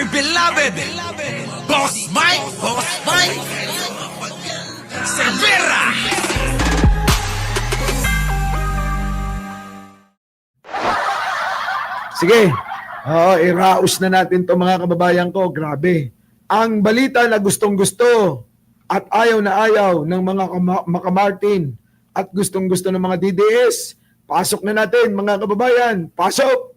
your beloved Boss Mike Cervera. Sige, iraos na natin to mga kababayan ko. Grabe. Ang balita na gustong-gusto at ayaw na ayaw ng mga makamartin at gustong-gusto ng mga DDS. Pasok na natin mga kababayan. Pasok!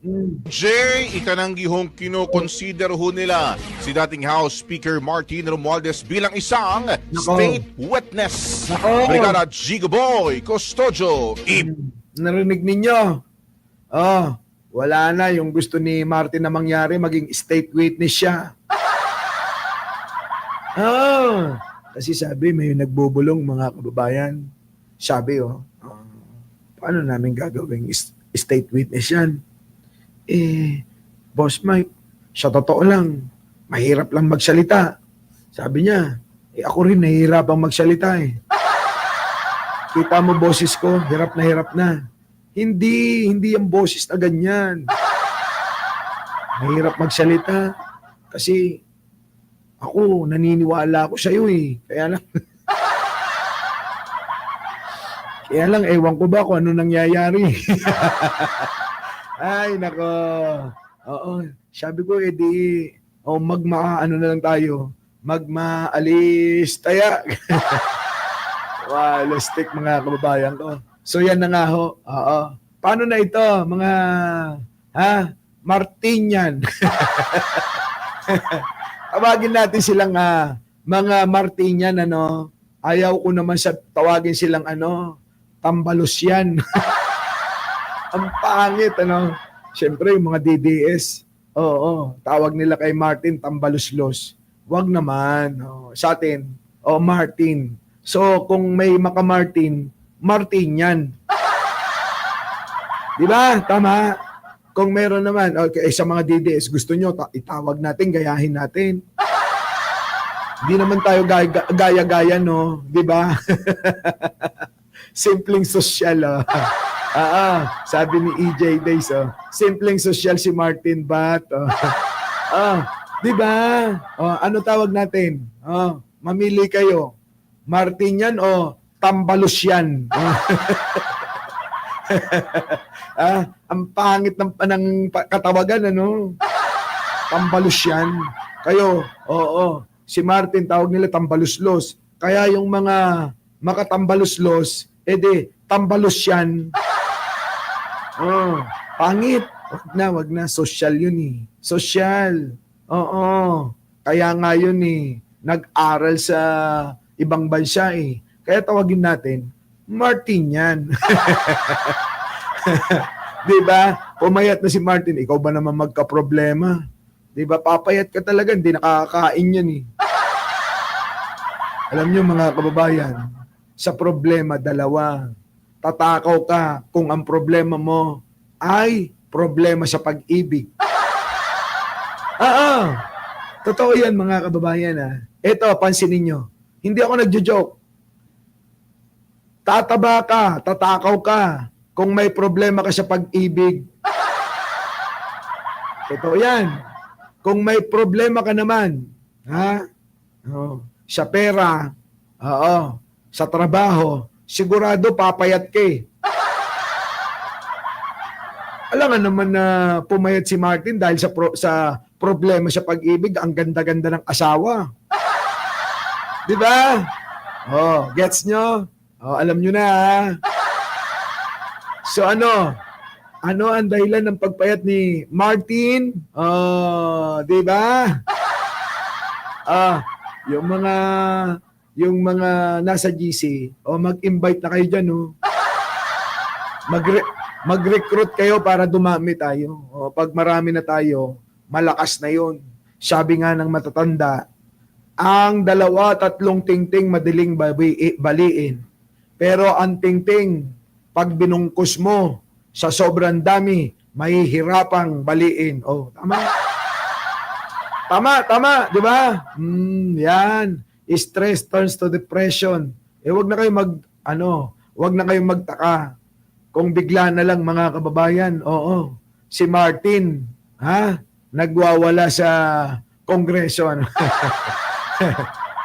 Jay, ikananggihong kinoconsider ho nila si dating House Speaker Martin Romualdez bilang isang state witness. Brigada Gigo Boy Custodio. Narinig ninyo? Wala na yung gusto ni Martin na mangyari, maging state witness siya. Kasi sabi, may nagbubulong mga kababayan. Sabi, paano namin gagawing state witness yan? Boss Mike, sa totoo lang, mahirap lang magsalita. Sabi niya, ako rin nahihirapang magsalita eh. Kita mo boses ko, hirap na. Hindi ang boses na ganyan. Mahirap magsalita kasi ako, naniniwala ako sa iyo eh. Kaya lang, ewan ko ba kung ano nangyayari. Ay, nako. Oo, sabi ko, ano na lang tayo. Magmaalis taya. Wow, lustik mga kababayan ko. So yan na nga ho. Oo. Paano na ito, mga Martinian? Tawagin natin silang mga Martinian, ano. Ayaw ko naman tawagin silang tambalos yan. Ang pangit, ano. Siyempre, yung mga DDS, tawag nila kay Martin tambaluslos. Wag naman. Sa atin, Martin. So, kung may maka-Martin, Martin yan. Di ba? Tama. Kung meron naman, sa mga DDS, gusto nyo, itawag natin, gayahin natin. Hindi naman tayo gaya-gaya, no? Di ba? Simpleng sosyal, sabi ni EJ Days, simpleng sosyal si Martin Bat. Di ba? Ano tawag natin? Mamili kayo. Martin yan o tambalos yan. Ang pangit ng katawagan, ano? Tambalos yan. Kayo, si Martin, tawag nila tambaluslos. Kaya yung mga makatambaluslos, tambalos yan. Pangit. Wag na. Social yun eh. Social. Kaya nga yun eh. Nag-aral sa ibang bansa eh. Kaya tawagin natin, Martin yan. Diba? Pumayat na si Martin, ikaw ba naman magka-problema? Diba? Papayat ka talaga, hindi nakakain yan eh. Alam nyo mga kababayan, sa problema, dalawa. Tatakaw ka kung ang problema mo ay problema sa pag-ibig. Totoo yan mga kababayan. Ito, pansinin nyo. Hindi ako nagjo-joke. Tataba ka, tatakaw ka kung may problema ka sa pag-ibig. Totoo yan. Kung may problema ka naman, sa pera, sa trabaho, sigurado papayat ka eh. Alam nga naman na pumayat si Martin dahil sa problema sa pag-ibig, ang ganda-ganda ng asawa. Di ba? Gets nyo? Alam nyo na So ano ang dahilan ng pagpayat ni Martin? Di ba? Yung mga nasa GC, mag-invite na kayo dyan, mag-recruit kayo para dumami tayo. Pag marami na tayo, malakas na yun. Sabi nga ng matatanda, ang 2-3 tingting madaling baliin. Pero ang tingting, pag binungkus mo sa sobrang dami, mahihirapang baliin. Tama, di ba? Yan. Stress turns to depression. Wag na kayong magtaka. Kung bigla na lang mga kababayan, si Martin, nagwawala sa kongreso. Ano?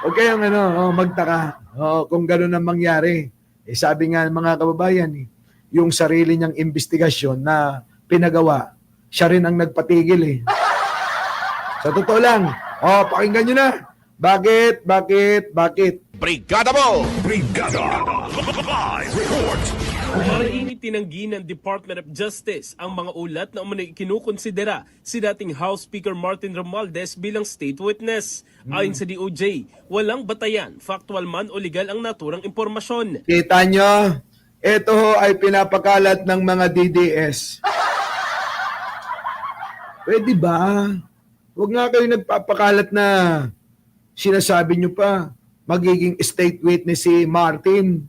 Huwag kayong magtaka kung gano'n ang mangyari. Sabi nga ng mga kababayan, yung sarili niyang investigasyon na pinagawa, siya rin ang nagpatigil eh. Sa totoo lang, pakinggan nyo na. Bakit? Brigada mo! Live report. Mainit tinanggi ng Department of Justice ang mga ulat na umano'y kinukonsidera si dating House Speaker Martin Romualdez bilang state witness. Ayon sa DOJ, walang batayan, factual man o legal ang naturang impormasyon. Kita nyo, ito ho ay pinapakalat ng mga DDS. Pwede ba? Huwag nga kayo nagpapakalat na sinasabi nyo pa magiging state witness si Martin.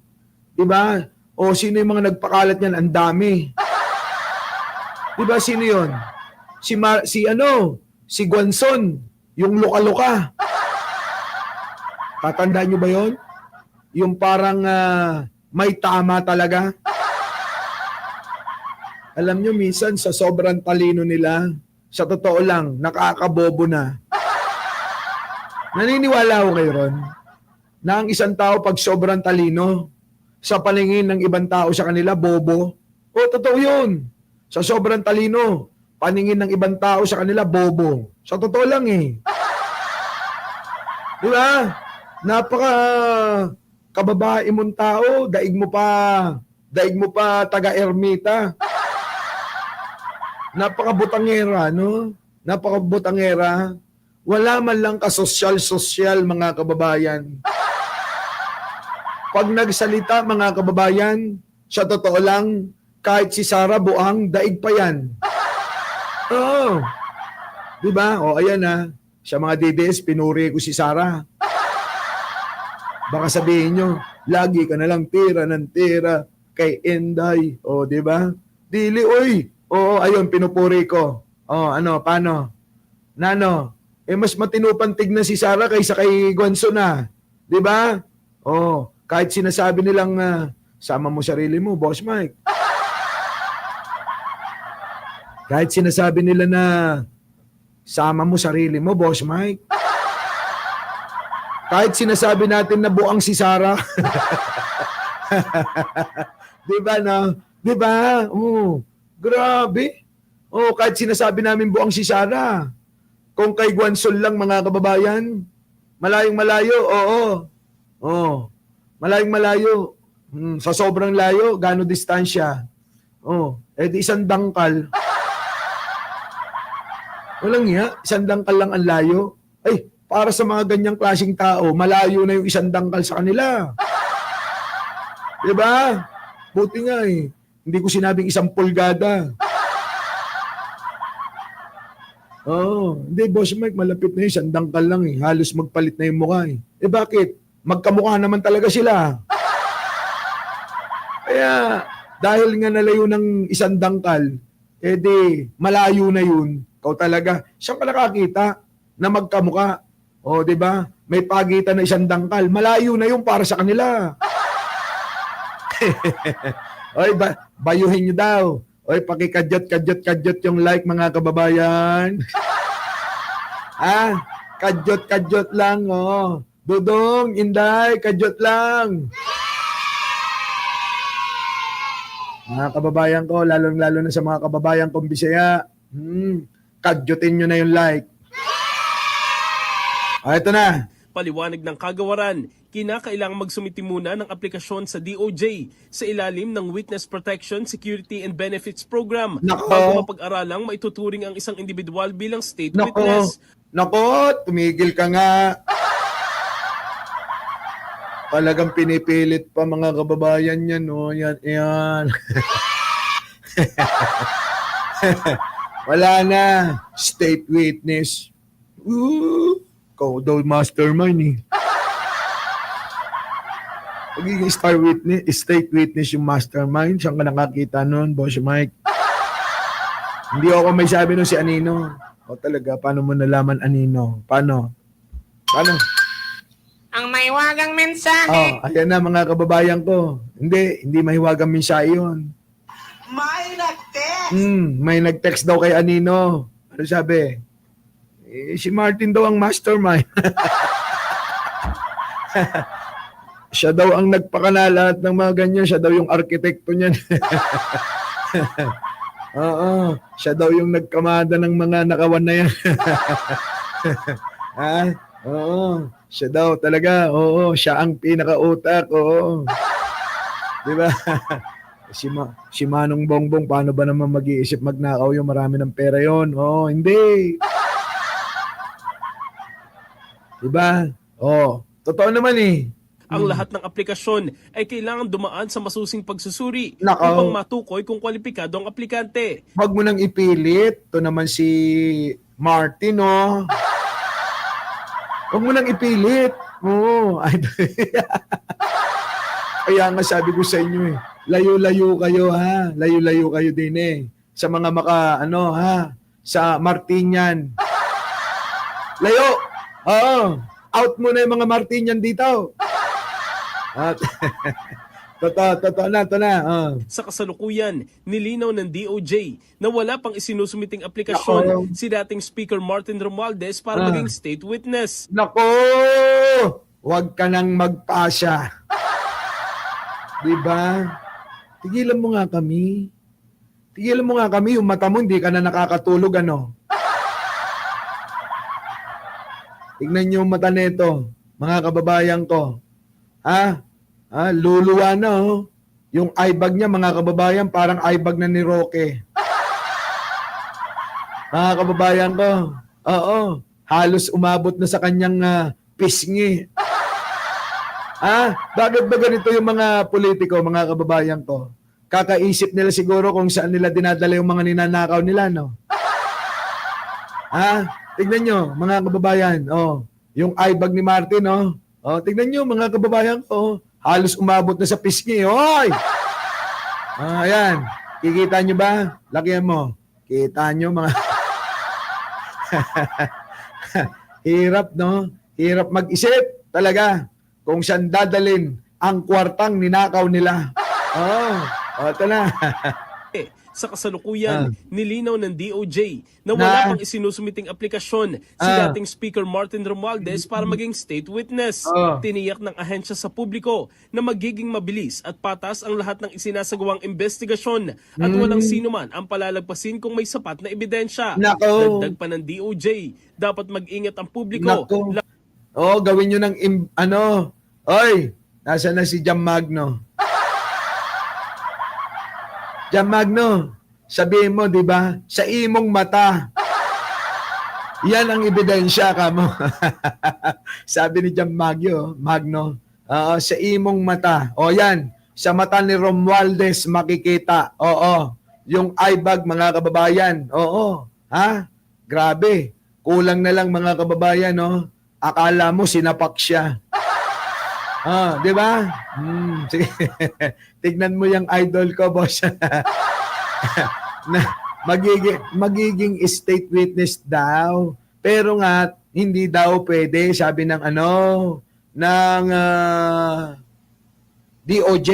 Diba? O sino yung mga nagpakalat niyan? Ang dami. Diba sino yun? Si Guanzon, yung luka-luka. Tatandaan nyo ba yun? Yung parang may tama talaga. Alam nyo, minsan sa sobrang talino nila, sa totoo lang, nakakabobo na. Naniniwala ko kayo ron na ang isang tao pag sobrang talino, sa paningin ng ibang tao sa kanila, bobo. O, totoo yun. Sa sobrang talino, paningin ng ibang tao sa kanila, bobo. Sa totoo lang eh. Di ba? Napaka kababae mong tao, daig mo pa taga-ermita. Napaka-butangera, no? Napaka-butangera. Wala man lang kasosyal-sosyal, mga kababayan. Pag nagsalita, mga kababayan, sa totoo lang, kahit si Sara Buang, daig pa yan. Oo. Diba? O, ayan na. Sa mga DDS, pinuri ko si Sara. Baka sabihin nyo, lagi ka nalang tira ng tira kay Inday. O, diba? Dili, oy. Oo, ayun, pinupuri ko. O, paano? Nano? Mas matinupan tignan si Sara kaysa kay Gonzo na. Diba? O, kahit sinasabi nilang sama mo sarili mo, Boss Mike. Kahit sinasabi nila na sama mo sarili mo, Boss Mike. Kahit sinasabi natin na buang si Sara. Diba na? Diba? Grabe. Kahit sinasabi namin buang si Sara. Kung kay Guansol lang, mga kababayan, malayong malayo, oo. Malayong malayo. Sa sobrang layo, gano'ng distansya? Di isang dangkal. Walang iya, isang dangkal lang ang layo. Ay, para sa mga ganyang klaseng tao, malayo na yung isang dangkal sa kanila. Diba? Buti nga eh. Hindi ko sinabing isang pulgada. Hindi, Boss Mike, malapit na yun. Isang dangkal lang eh. Halos magpalit na yung mukha eh. Bakit? Magkamukha naman talaga sila. Kaya, dahil nga nalayo ng isang dangkal, malayo na yun. Ikaw talaga, saan ka nakakita na magkamukha? Di ba? May pagitan na isang dangkal. Malayo na yun para sa kanila. Oy, bayuhin nyo daw. Oy, pakikadyot yung like, mga kababayan. Kadyot lang, Dudong, Inday, kadyot lang. Mga kababayan ko, lalong-lalo na sa mga kababayan kong Bisaya, kadyotin nyo na yung like. Ito na. Paliwanag ng kagawaran, kinakailangang magsumiti muna ng aplikasyon sa DOJ sa ilalim ng Witness Protection, Security and Benefits Program bago mapag-aralang maituturing ang isang individual bilang state witness. Tumigil ka nga. Talagang pinipilit pa, mga kababayan yan, yan. Wala na. State witness. Ikaw daw mastermind eh. Pagiging state witness yung mastermind, saan ka nakakita nun, Boss Mike? Hindi ako may sabi nun si Anino. Talaga, paano mo nalaman Anino? Paano? Ang mahiwagang mensahe. Ayan na, mga kababayan ko. Hindi mahiwagang mensahe yun. May nag-text. May nag-text daw kay Anino. Ano sabi? Si Martin daw ang mastermind. Siya daw ang nagpakala lahat ng mga ganyan. Siya daw yung arkitekto niyan. Oo, siya daw yung nagkamada ng mga nakawan na yan. Ha? Oo, siya daw talaga. Oo, siya ang pinakautak. Oo. Di ba? Si Manong Bongbong, paano ba naman mag-iisip magnakaw yung marami ng pera yon? Oo, hindi. Di ba? Oo, totoo naman eh. Ang lahat ng aplikasyon ay kailangan dumaan sa masusing pagsusuri Nako. upang matukoy kung kwalipikado ang aplikante. Huwag mo nang ipilit. Ito naman si Martin, oh. Huwag mo nang ipilit. Oo. Kaya nga sabi ko sa inyo eh, layo-layo kayo ha. Layo-layo kayo din eh. Sa mga sa Martinian. Layo. Oo. Out mo na yung mga Martinian dito. At totoo na, ito na. Sa kasalukuyan, nilinaw ng DOJ na wala pang isinusumiting aplikasyon si dating Speaker Martin Romualdez para maging state witness. Nako! Huwag ka nang magpasya. Diba? Tigilan mo nga kami. Tigilan mo nga kami. Yung mata mo, hindi ka na nakakatulog, ano? Tignan niyo yung mata nito, mga kababayan ko. Luluwa na, oh. Yung eye bag niya, mga kababayan, parang eye bag na ni Roque. Mga kababayan ko, oo, halos umabot na sa kanyang pisngi. Bakit ba ganito yung mga politiko, mga kababayan ko? Kakaisip nila siguro kung saan nila dinadala yung mga ninanakaw nila, no? Tignan nyo, mga kababayan, yung eye bag ni Martin, tignan nyo, mga kababayan ko, halos umabot na sa pisngi, hoy! Ayan, kikita nyo ba? Lakihan mo. Kita nyo, mga... Hirap, no? Hirap mag-isip, talaga, kung saan dadalin ang kwartang ninakaw nila. Ito na. Sa kasalukuyan, nilinaw ng DOJ na wala pang isinusumiting aplikasyon si dating Speaker Martin Romualdez para maging state witness. Tiniyak ng ahensya sa publiko na magiging mabilis at patas ang lahat ng isinasagawang investigasyon at walang sino man ang palalagpasin kung may sapat na ebidensya. Nako. Dagdag pa ng DOJ, dapat mag-ingat ang publiko. Nako. Gawin nyo ng Oy, nasa na si Jam Magno? Jam Magno, sabihin mo, di ba? Sa imong mata. Yan ang ebidensya ka mo. Sabi ni Jam Magno, sa imong mata. Yan, sa mata ni Romualdez makikita. Yung eye bag, mga kababayan. Grabe. Kulang na lang, mga kababayan, Akala mo sinapak siya. Di ba? Sige. Tignan mo yung idol ko, boss. Na magiging state witness daw. Pero nga hindi daw pwede, sabi ng DOJ.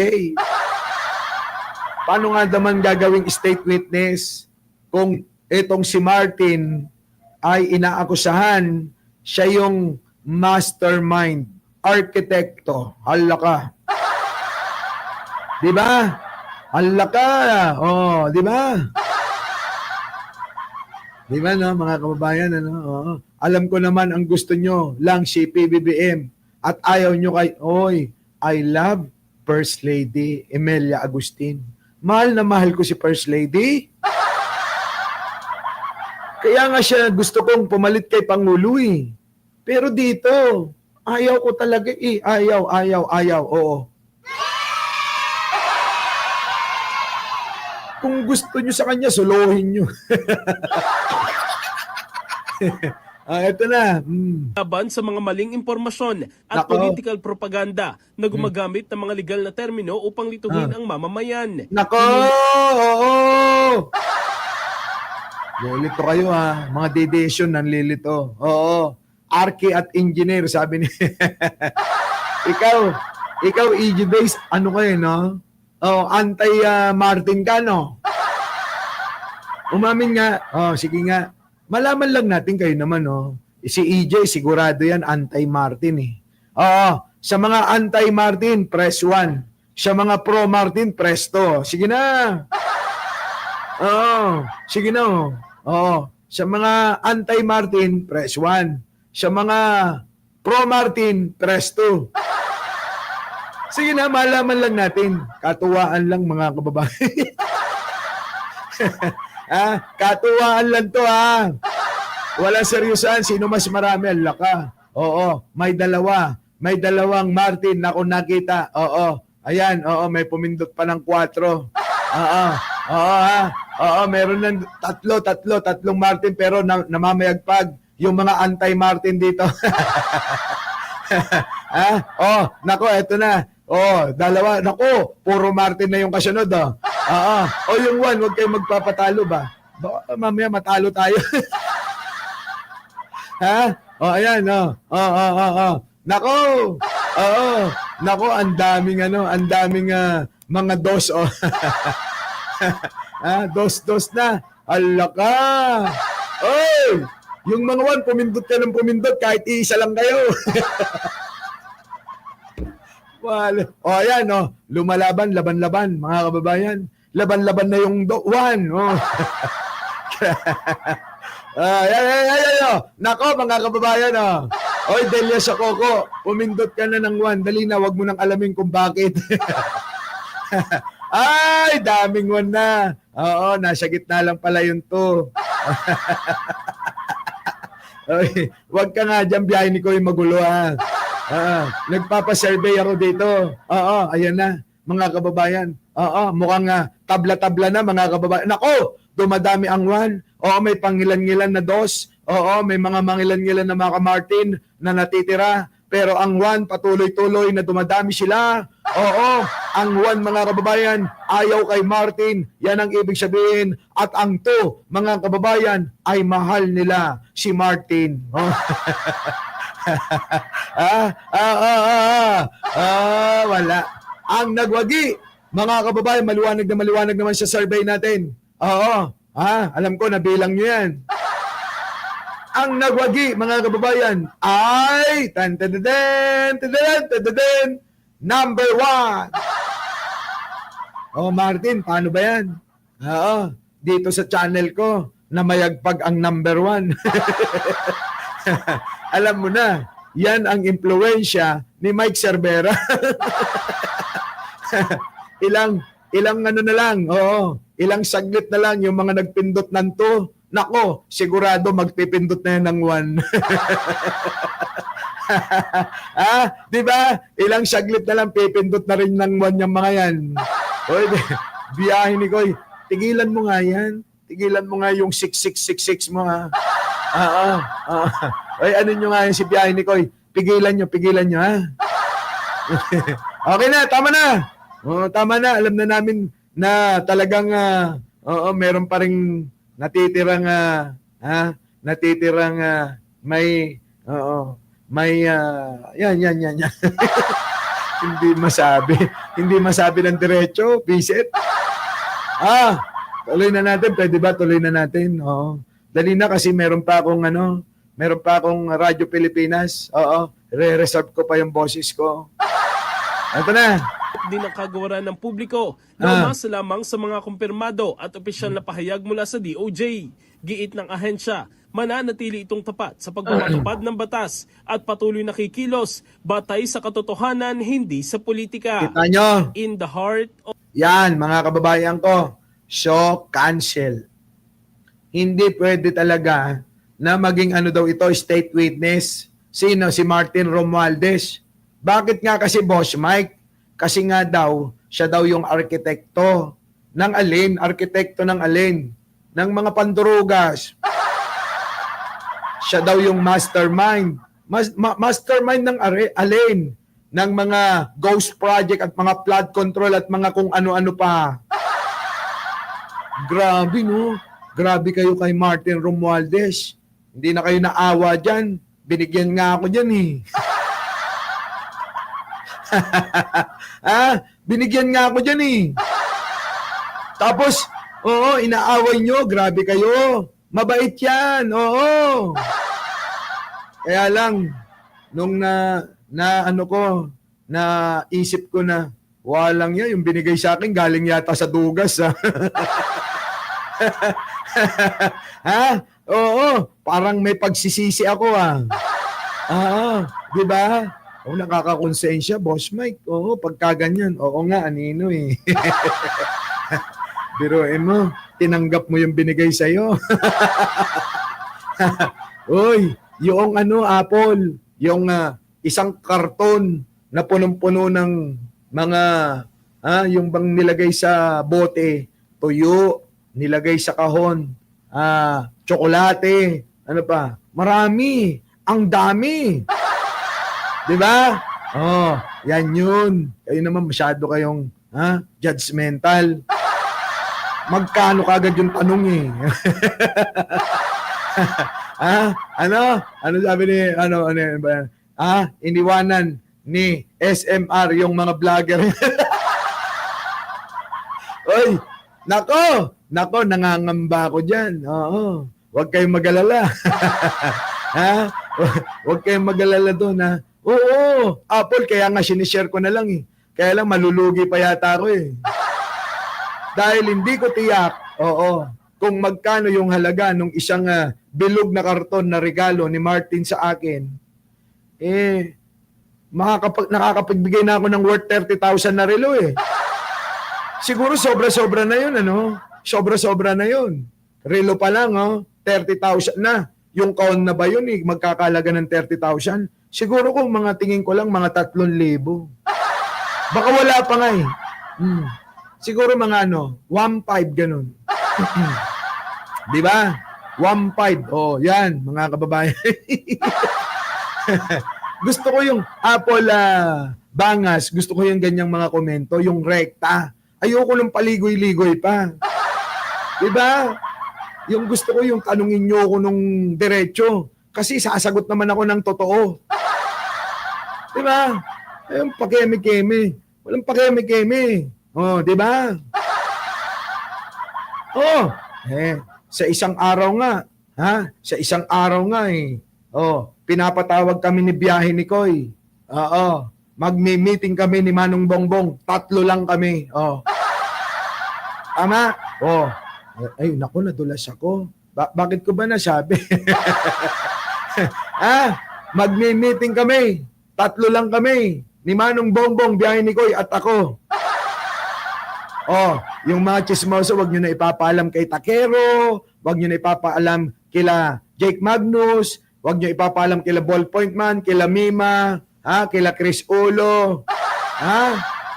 Paano nga naman gagawing state witness kung itong si Martin ay inaakusahan siya yung mastermind, arkitekto? Hala ka. Di ba? Hala ka. Di ba? Di ba, no, mga kababayan, alam ko naman ang gusto nyo lang si PBBM at ayaw nyo I love First Lady Emelia Agustin. Mahal na mahal ko si First Lady. Kaya nga siya gusto kong pumalit kay Pangulo eh. Pero dito, ayaw ko talaga eh. Ayaw. Oo. Kung gusto nyo sa kanya, suluhin nyo. Ito na. Laban sa mga maling impormasyon at political propaganda na gumagamit ng mga legal na termino upang lituhin ang mamamayan. Nako! Oo! Lilito kayo ha. Mga dedesyon nanlilito. Oo. Archi at engineer, sabi ni... ikaw, EG-based, kayo, no? Anti-Martin ka, no? Umamin nga. Sige nga. malaman lang natin kayo naman, oh. Si EJ, sigurado yan, anti-Martin eh. Oo, sa mga anti-Martin, press 1. Sa mga pro-Martin, press 2. Sige na. Oo, sige na. Oo, sa mga anti-Martin, press 1. Sa mga pro-Martin, press 2. Sige na, malaman lang natin. Katuwaan lang mga kababayan. Katuwaan lang to ha. Walang seryosan. Sino mas marami? Ala ka. Oo, may dalawa. May dalawang Martin na ako nakita. Oo, ayan. Oo, may pumindot pa ng 4. Oo, ha. Oo, meron ng tatlong Martin pero namamayagpag yung mga anti-Martin dito. Oh, nako, eto na. Oh, dalawa. Nako, puro Martin na yung kasunod, oh. O yung 1, huwag kayong magpapatalo ba? Baka mamaya matalo tayo. Ha? Oh, ayan, oh. Nako. Oo. Nako, ang daming mga dos, oh. Dos na. Ala ka. Oy! Yung mga 1, pumindot ka ng pumindot kahit isa lang kayo. Ayan, oh. Lumalaban, laban-laban, mga kababayan. Laban-laban na yung 1. Oh. Ayan. Nako, mga kababayan, oh. Oy, Delia sa Coco, pumindot ka na ng 1. Dali na, wag mo nang alamin kung bakit. Ay, daming 1 na. Oo, nasa gitna lang pala yung 2. Oy, wag ka nga dyan, biyahe ni ko yung magulo, ha. Nagpapasurvey ako dito. Oo, ayan na, mga kababayan. Oo, mukhang tabla-tabla na, mga kababayan. Nako, dumadami ang 1. Oo, may pangilan-ngilan na 2. Oo, may mga mangilan-ngilan na mga Martin na natitira. Pero ang 1, patuloy-tuloy na dumadami sila. Oo, ang 1, mga kababayan, ayaw kay Martin. Yan ang ibig sabihin. At ang 2, mga kababayan, ay mahal nila si Martin. Oh. Wala. Ang nagwagi, mga kababayan, maliwanag naman sa survey natin. Oo, alam ko, nabilang nyo yan. Ang nagwagi, mga kababayan, ay number 1. Oh, Martin, paano ba yan? Oo, dito sa channel ko, na mayagpag ang number 1. Alam mo na, yan ang impluwensya ni Mike Cervera. ilang ano na lang, ilang saglit na lang yung mga nagpindot ng 2. Nako, sigurado magpipindot na yan ng 1. Di ba? Ilang saglit na lang pipindot na rin ng 1 yung mga yan. Oy, biyahe ni Koy, tigilan mo nga yan. Tigilan mo nga yung 6666 mo, ha. Oy, ano nyo nga yung si biyahe ni Koy? Pigilan nyo, ha. Okay na, tama na. Tama na, alam na namin na talagang meron pa ring natitirang may yan. Hindi masabi ng diretso, visit. Tuloy na natin, pwede ba? Tuloy na natin. Dali na kasi meron pa akong Radyo Pilipinas. Re-reserve ko pa yung boses ko. Ito na. Din ang kagawaran ng publiko na umasa lamang sa mga kumpirmado at opisyal na pahayag mula sa DOJ. Giit ng ahensya, mananatili itong tapat sa pagpapatupad ng batas at patuloy na kikilos batay sa katotohanan, hindi sa politika. Kita nyo? In the heart of... Yan, mga kababayan ko. Show cancel. Hindi pwede talaga na maging state witness. Sino? Si Martin Romualdez. Bakit nga kasi, Boss Mike? Kasi nga daw, siya daw yung arkitekto ng alin? Arkitekto ng alin? Ng mga pandurugas. Siya daw yung mastermind. Mastermind ng alin? Ng mga ghost project at mga flood control at mga kung ano-ano pa. Grabe, no? Grabe kayo kay Martin Romualdez. Hindi na kayo naawa dyan. Binigyan nga ako dyan, eh. Binigyan nga ako dyan, eh. Tapos, inaaway nyo. Grabe kayo. Mabait yan. Oo. Kaya lang, nung ano ko, isip ko na, walang yan, yung binigay sa akin, galing yata sa dugas. Ha? Ha? Oo, parang may pagsisisi ako di ba? Oo, nakakakonsensya, Boss Mike. Oo, pagka ganyan. Oo nga, anino eh. Biruin mo, tinanggap mo yung binigay sa'yo. Uy, yung Apple, yung isang karton na punong-puno ng mga, yung bang nilagay sa bote, tuyo, nilagay sa kahon, tsokolate, ano pa, marami, ang dami. Di ba? Oh, yan yun. Kayo naman masyado kayong judgmental. Magkano kagad yung tanong eh. Ano sabi ni, iniwanan ni SMR yung mga vlogger. Oy, nako, nangangamba ako dyan. Oo, huwag kayong mag-alala. Huwag kayong mag-alala doon, Oo, Apple, kaya nga sinishare ko na lang eh. Kaya lang malulugi pa yata ako eh. Dahil hindi ko tiyak, kung magkano yung halaga ng isang bilog na karton na regalo ni Martin sa akin, nakakapagbigay na ako ng worth 30,000 na relo eh. Siguro sobra-sobra na yun, Sobra-sobra na yun. Relo pa lang, 30,000 na. Yung kaon na ba yun magkakalaga ng 30,000? Siguro kung mga tingin ko lang, mga 3,000. Baka wala pa nga eh. Siguro mga 1,500 ganun. Di ba? 1,500. Oh, yan, mga kababayan. Gusto ko yung Apple bangas. Gusto ko yung ganyang mga komento, yung rekta. Ayoko ng paligoy-ligoy pa. Di ba? Yung gusto ko yung tanungin nyo ko nung diretso. Kasi sasagot naman ako ng totoo. Di ba? Yung pakeme-keme. Walang pakeme-keme. Oh, di ba? Oh, sa isang araw nga, Sa isang araw nga pinapatawag kami ni biyahe ni Koy. Oo. Magmi-meeting kami ni Manong Bongbong. 3 lang kami. Oh. Tama? Oh. Ay, naku, nadulas ako. Bakit ko ba nasabi? Magmi-meeting kami. 3 lang kami. Ni Manong Bongbong, biyahe ni Koy at ako. Oh, yung mga chismoso, wag nyo na ipapaalam kay Takero, wag nyo na ipapaalam kila Jake Magnus, wag nyo ipapaalam kila Ballpoint Man, kila Mima, kila Chris Ulo.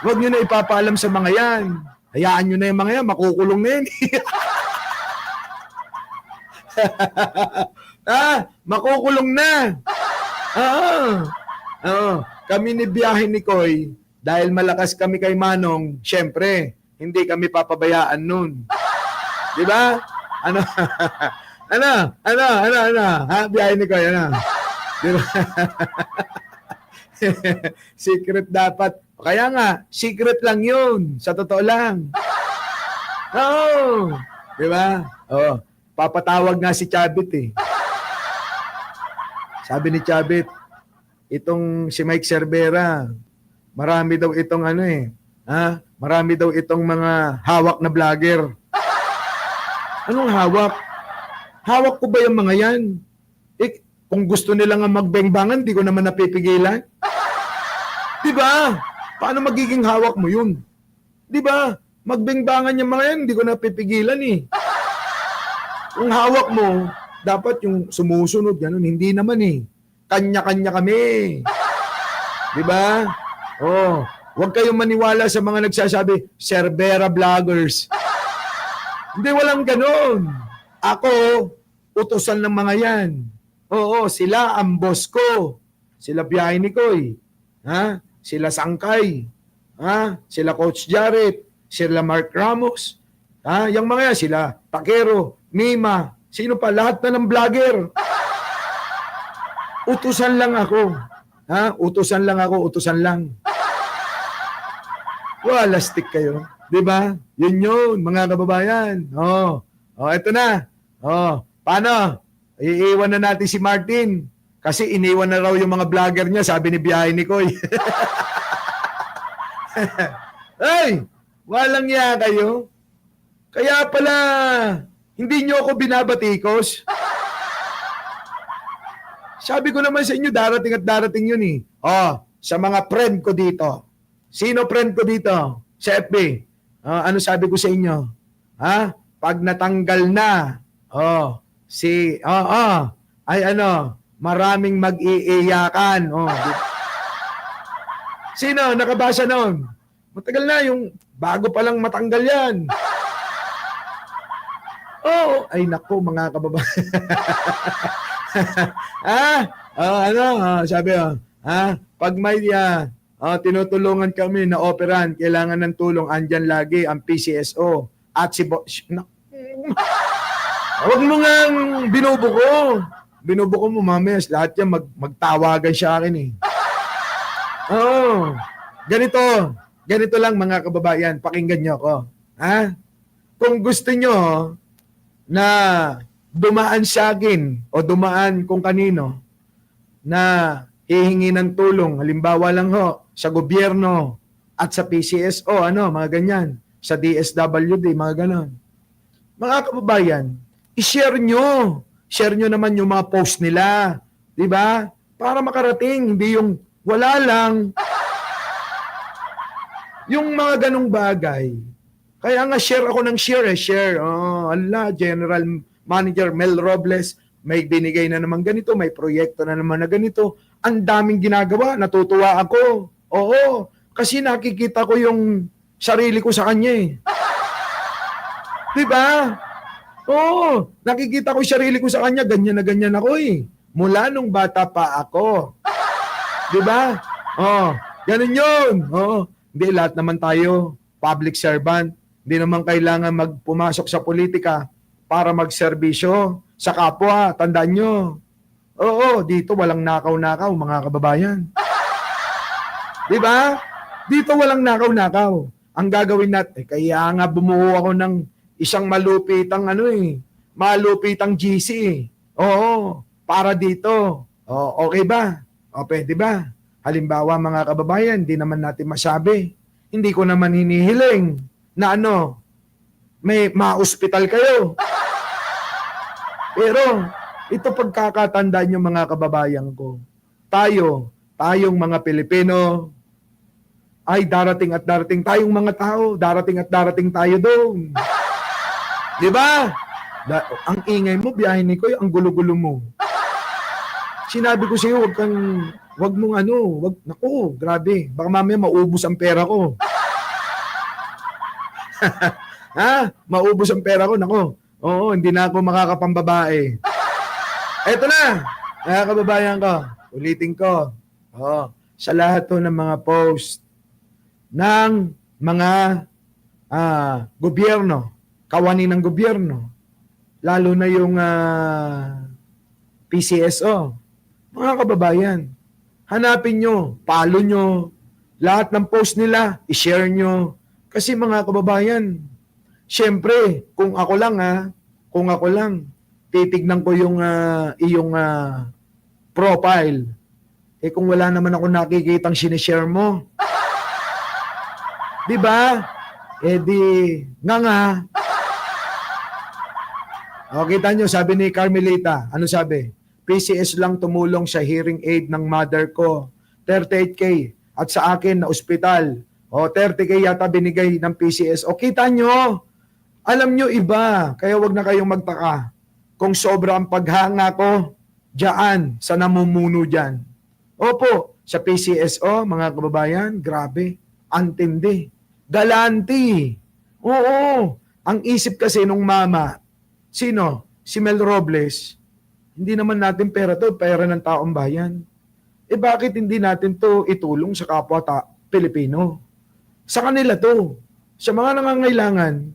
Wag nyo na ipapaalam sa mga yan. Hayaan nyo na yung mga yan, makukulong na yan. Makukulong na. Kami ni biyahe ni Koy, dahil malakas kami kay Manong, syempre, hindi kami papabayaan nun. Di ba? Ano? Biyahe ni Koy, Di ba? Secret dapat. Kaya nga, secret lang yun. Sa totoo lang. Oo. Di ba? Oo. Papatawag nga si Chabit eh. Sabi ni Chabit, itong si Mike Cervera, marami daw itong marami daw itong mga hawak na vlogger. Anong hawak? Hawak ko ba yung mga yan? Kung gusto nila nga magbengbangan, di ko naman napipigilan. Di ba? Paano magiging hawak mo yun? Di ba? Magbengbangan yung mga yan, di ko napipigilan eh. Kung hawak mo, dapat yung sumusunod, ganun. Hindi naman eh. Kanya-kanya kami. Di ba? Oh, huwag kayong maniwala sa mga nagsasabi, Cervera vloggers. Hindi, walang ganun. Ako, utusan ng mga yan. Oo, sila ang boss ko. Sila biyahe ni Koy. Sila Sangkay. Sila Coach Jarrett. Sila Mark Ramos. Yung mga yan, sila Takero, Mima. Sino pa? Lahat na ng vlogger. Utusan lang ako. Utusan lang. Walastik kayo. Di ba? Yun, mga kababayan. Eto na. Paano? Iiwan na natin si Martin. Kasi iniwan na raw yung mga vlogger niya, sabi ni Biyahe ni Koy. Ay, walang ya kayo. Kaya pala, hindi nyo ako binabatikos. Sabi ko naman sa inyo, darating at darating yun eh. Oh, sa mga friend ko dito. Sino friend ko dito? Sa FB. Ano sabi ko sa inyo? Ha? Pag natanggal na, ay ano, maraming mag-iiyakan. Sino? Nakabasa noon? Matagal na, yung bago pa lang matanggal yan. Ay nako mga kababayan. Sabi pag may tinutulungan kami na operan, kailangan ng tulong, andyan lagi ang PCSO at si Huwag mo nga binubuko. Binubuko mo, mamaya lahat yan magtawagan siya akin eh. Ganito lang mga kababayan, pakinggan nyo ako. Kung gusto nyo na dumaan sa akin o dumaan kung kanino na hihingi ng tulong, halimbawa lang sa gobyerno at sa PCSO, mga ganyan, sa DSWD, mga ganon. Mga kababayan, i-share nyo. Share nyo naman yung mga post nila. Di ba? Para makarating, hindi yung wala lang. Yung mga ganong bagay. Kaya nga share ako ng share. General Manager Mel Robles, may binigay na naman ganito, may proyekto na naman na ganito. Ang daming ginagawa, natutuwa ako. Oo, kasi nakikita ko yung sarili ko sa kanya eh. Di ba? Oo, nakikita ko yung sarili ko sa kanya, ganyan na ganyan ako eh. Mula nung bata pa ako. Di ba? Ganun yun. Hindi, lahat naman tayo, public servant. Hindi naman kailangan pumasok sa politika para magserbisyo sa kapwa. Tandaan nyo. Dito walang nakaw-nakaw, mga kababayan. Di ba? Dito walang nakaw-nakaw. Ang gagawin natin, kaya nga bumuo ako ng isang malupitang malupitang GC. Para dito. Okay ba? Pwede ba? Halimbawa mga kababayan, hindi naman natin masabi. Hindi ko naman hinihiling na may ma-hospital kayo. Pero ito pagkakatandaan nyo mga kababayan ko. Tayong mga Pilipino, ay darating at darating tayong mga tao, darating at darating tayo doon. Di ba? Ang ingay mo, Biyahe ni Koy, ang gulo-gulo mo. Sinabi ko sa iyo, naku, grabe, baka mamaya maubos ang pera ko. Maubos ang pera ko, naku. Hindi na ako makakapambabae. Eto na, mga kababayan ko, ulitin ko. Sa lahat to ng mga post ng mga gobyerno, kawani ng gobyerno, lalo na yung PCSO. Mga kababayan, hanapin nyo, follow nyo, lahat ng post nila, i-share nyo. Kasi mga kababayan, syempre, kung ako lang, titignan ko yung iyong profile. Kung wala naman ako nakikitang sinishare mo, di ba? Nga. Kita nyo, sabi ni Carmelita, ano sabi? PCS lang tumulong sa hearing aid ng mother ko. 38K. At sa akin na ospital. 30K yata binigay ng PCS. Kita nyo, alam nyo iba. Kaya wag na kayong magtaka kung sobra ang paghanga ko dyan sa namumuno dyan. Opo, sa PCSO, mga kababayan, grabe, antindi. Galanti. Oo. Ang isip kasi nung mama, sino? Si Mel Robles. Hindi naman natin pera to, pera ng taong bayan. Bakit hindi natin to itulong sa kapwa Pilipino? Sa kanila to. Sa mga nangangailangan,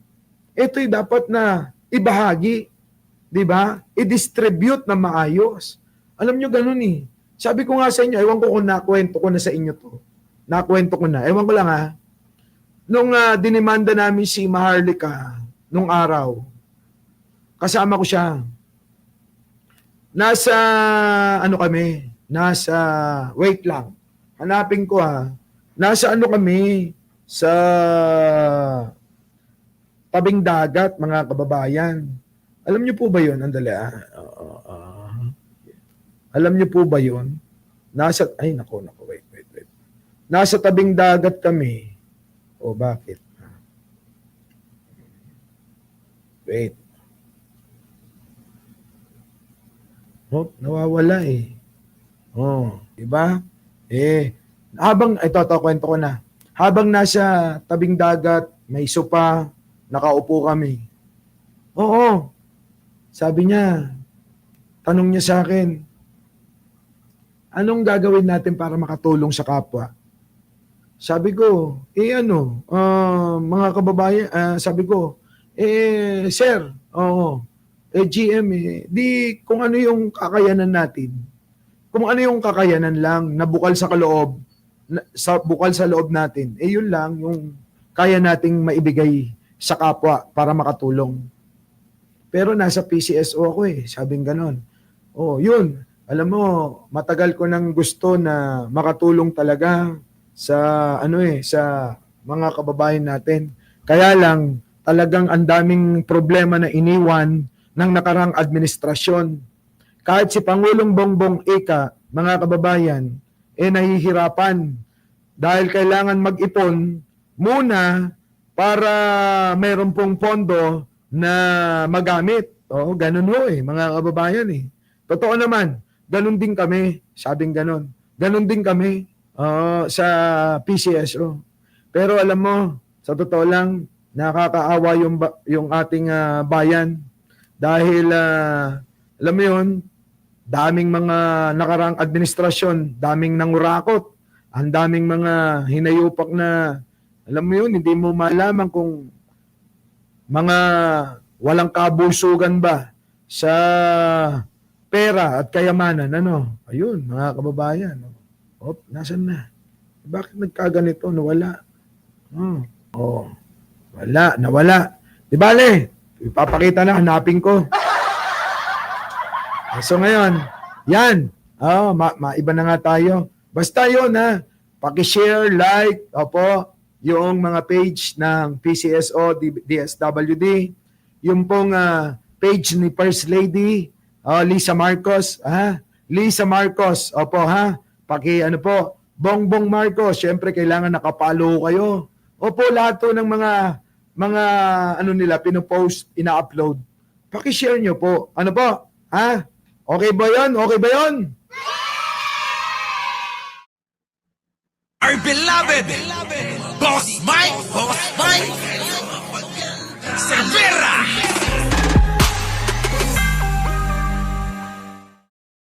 ito'y dapat na ibahagi. Di ba? I-distribute na maayos. Alam nyo ganun eh. Sabi ko nga sa inyo, ewan ko kung nakwento ko na sa inyo to. Nakwento ko na. Ewan ko lang Nung dinimanda namin si Maharlika nung araw, kasama ko siya. nasa, ano kami, nasa, wait lang, hanapin ko ha, nasa ano kami, sa tabing dagat, mga kababayan. Alam niyo po ba yun? Andali alam niyo po ba yun? Nasa, ay nako, wait. Nasa tabing dagat kami. O bakit? Wait. Oh, nawawala eh. Oh, di ba? Ito, kwento ko na. Habang nasa tabing dagat, may sopa, nakaupo kami. Oo. Sabi niya, tanong niya sa akin, anong gagawin natin para makatulong sa kapwa? Sabi ko, mga kababayan, sabi ko, sir, GM, di kung ano yung kakayanan natin, kung ano yung kakayanan lang na bukal sa kaloob, bukal sa loob natin, yun lang yung kaya nating maibigay sa kapwa para makatulong. Pero nasa PCSO ako sabing ganon. Yun, alam mo, matagal ko nang gusto na makatulong talaga sa sa mga kababayan natin. Kaya lang talagang ang daming problema na iniwan ng nakarang administrasyon. Kahit si Pangulong Bongbong Ika, mga kababayan, nahihirapan dahil kailangan mag-ipon muna para meron pong pondo na magamit. Ganun mga kababayan Totoo naman, ganun din kami, sabing ganun. Ganun din kami sa PCSO. Pero alam mo, sa totoo lang, nakakaawa yung ating bayan dahil alam mo yun, daming mga nakarang administrasyon, daming nangurakot, ang daming mga hinayupak na, alam mo yun, hindi mo malaman kung mga walang kabusugan ba sa pera at kayamanan. Ayun, mga kababayan. Nasan na? Bakit nagkaganito? Nawala. Nawala. Di bale, ipapakita na, hanapin ko. So ngayon, yan. Maiba na nga tayo. Basta yun Paki-share, like, yung mga page ng PCSO, DSWD, yung pong page ni First Lady, Lisa Marcos, Lisa Marcos, Bongbong Marcos, syempre kailangan nakapalo kayo. Lahat to ng mga nila, pinopost, ina-upload. Paki-share nyo po. Okay ba yun? Okay ba yun? Our beloved Boss Mike Severa.